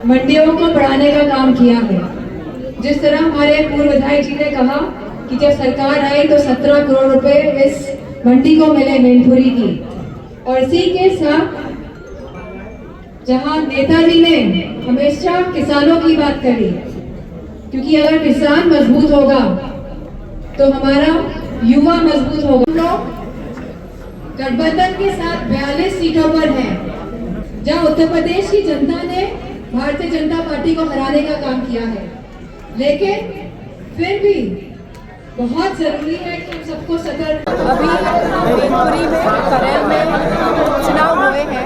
मंडियों को बढ़ाने का काम किया है। जिस तरह हमारे पूर्व विधायक जी ने कहा कि जब सरकार आई तो 17 करोड़ रुपए इस मंडी को मिले मैनपुरी की, और इसी के साथ जहां नेताजी ने हमेशा किसानों की बात करी, क्योंकि अगर किसान मजबूत होगा तो हमारा युवा मजबूत होगा। लोग गठबंधन के साथ 42 सीटों पर हैं, जहां उत्तर प्रदेश की जनता ने भारतीय जनता पार्टी को हराने का काम किया है, लेकिन फिर भी बहुत जरूरी है कि हम सबको सतर्क। अभी मैनपुरी में करेल में चुनाव हुए हैं,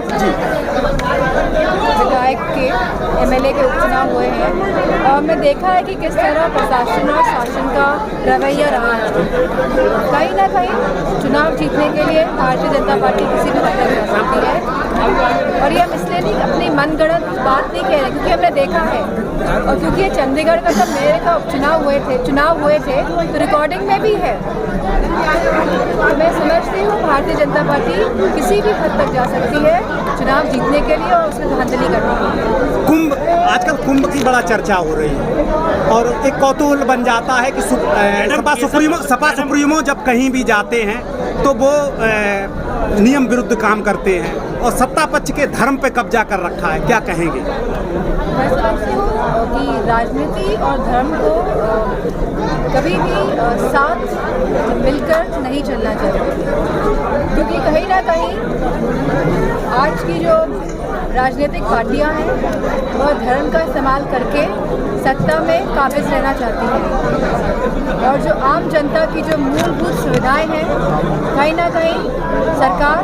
विधायक के एमएलए के उपचुनाव हुए हैं, और हमने देखा है कि किस तरह प्रशासन और शासन का रवैया रहा है। कहीं ना कहीं चुनाव जीतने के लिए भारतीय जनता पार्टी किसी भी हद तक जा सकती है, और ये हम इसलिए नहीं अपनी मनगढ़ंत बात नहीं कह रहे, क्योंकि हमने देखा है, और क्योंकि ये चंडीगढ़ का जब मेरे का चुनाव हुए थे तो रिकॉर्डिंग में भी है। तो मैं समझती हूँ भारतीय जनता पार्टी किसी भी हद तक जा सकती है चुनाव जीतने के लिए और उसमें धांधली करने के लिए। कुंभ, आजकल कुंभ की बड़ा चर्चा हो रही है, और एक कौतूहल बन जाता है कि सपा सुप्रीमो जब कहीं भी जाते हैं तो वो नियम विरुद्ध काम करते हैं, और सत्ता पक्ष के धर्म पे कब्जा कर रखा है, क्या कहेंगे? मैं समझती हूँ कि राजनीति और धर्म को कभी भी साथ मिलकर नहीं चलना चाहिए, क्योंकि कहीं ना कहीं आज की जो राजनीतिक पार्टियां हैं वह धर्म का इस्तेमाल करके सत्ता में काबिज रहना चाहती हैं, और जो आम जनता की जो मूलभूत सुविधाएं हैं कहीं ना कहीं सरकार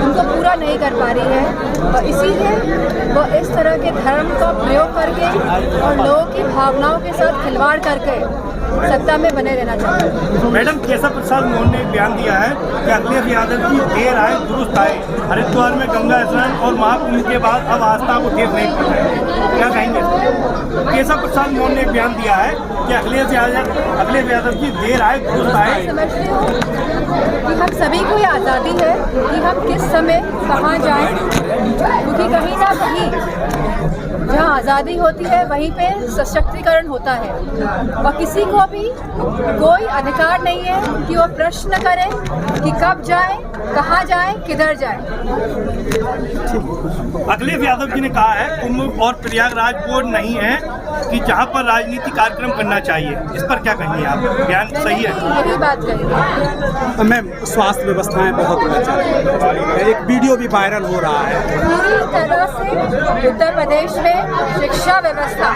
उनको पूरा नहीं कर पा रही है, और इसीलिए वो इस तरह के धर्म का प्रयोग करके और लोगों की भावनाओं के साथ खिलवाड़ करके सत्ता में बने रहना चाहते हैं। मैडम, केशव प्रसाद मौर्य ने बयान दिया है कि अखिलेश यादव की देर आए दुरुस्त आए, हरिद्वार में गंगा स्नान और महाकुंभ के बाद अब आस्था को देर नहीं पड़ रहा है, क्या कहेंगे? केशव प्रसाद मौर्य ने बयान दिया है कि अखिलेश यादव की देर आए दुरुस्त आए। समझती हूँ कि हम सभी को ये आज़ादी है कि हम किस समय कहाँ जाएं, क्योंकि कहीं ना कहीं जहाँ आज़ादी होती है वहीं पे सशक्तिकरण होता है, और किसी को भी कोई अधिकार नहीं है कि वो प्रश्न करे कि कब जाए, कहाँ जाए, किधर जाए। अखिलेश यादव जी ने कहा है कुंभ और प्रयागराज वो नहीं है कि जहाँ पर राजनीति कार्यक्रम करना चाहिए, इस पर क्या कहेंगे आप? बयान सही है? यही बात कही। मैम, स्वास्थ्य व्यवस्थाएं बहुत लचर है, एक वीडियो भी वायरल हो रहा है। पूरी तरह से उत्तर प्रदेश में शिक्षा व्यवस्था,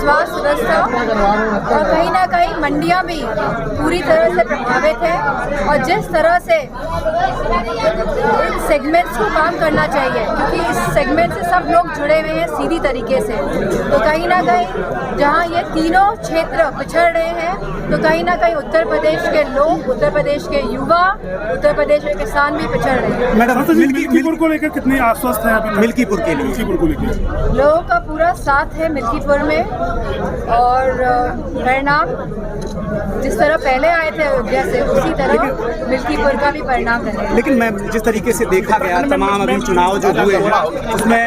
स्वास्थ्य व्यवस्था और कहीं ना कहीं मंडियां भी पूरी तरह से प्रभावित है, और जिस तरह से इन सेगमेंट्स को काम करना चाहिए, क्योंकि इस सेगमेंट से सब लोग जुड़े हुए हैं सीधी तरीके से, तो कहीं ना कहीं जहां ये तीनों क्षेत्र पिछड़ रहे हैं, तो कहीं ना कहीं उत्तर प्रदेश के लोग, उत्तर प्रदेश के युवा, उत्तर प्रदेश के किसान भी पिछड़ रहे हैं। मैडम, मिल्कीपुर को लेकर कितने आश्वस्त हैं अभी? मिल्कीपुर के लिए लोगों का पूरा साथ है मिल्कीपुर में, और परिणाम जिस तरह पहले आए थे अयोध्या से, उसी तरह मिल्कीपुर का भी परिणाम रहे। लेकिन मैं जिस तरीके से देखा गया तमाम अभी चुनाव जो हुए हैं उसमें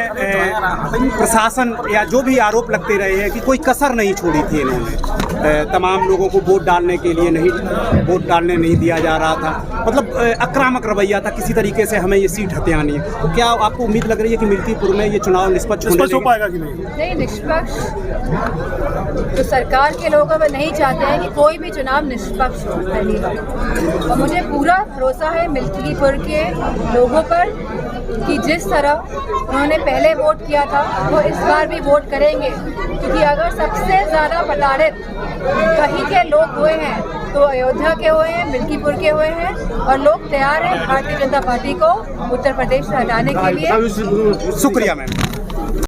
प्रशासन या जो भी आरोप लगते रहे हैं कि कोई कसर नहीं छोड़ी थी इन्होंने, तमाम लोगों को वोट डालने नहीं दिया जा रहा था, मतलब आक्रामक रवैया था, किसी तरीके से हमें ये सीट हथियानी है। तो क्या आपको उम्मीद लग रही है कि मिल्कीपुर में ये चुनाव निष्पक्ष हो पाएगा कि नहीं? नहीं, निष्पक्ष तो सरकार के लोग अब नहीं चाहते हैं कि कोई भी चुनाव निष्पक्ष हो, पहली बात। और मुझे पूरा भरोसा है मिल्कीपुर के लोगों पर कि जिस तरह उन्होंने पहले वोट किया था वो इस बार भी वोट करेंगे, क्योंकि अगर सबसे ज़्यादा प्रताड़ित वहीं के लोग हुए हैं तो अयोध्या के हुए हैं, मिल्कीपुर के हुए हैं, और लोग तैयार हैं भारतीय जनता पार्टी को उत्तर प्रदेश से हटाने के लिए। शुक्रिया मैम।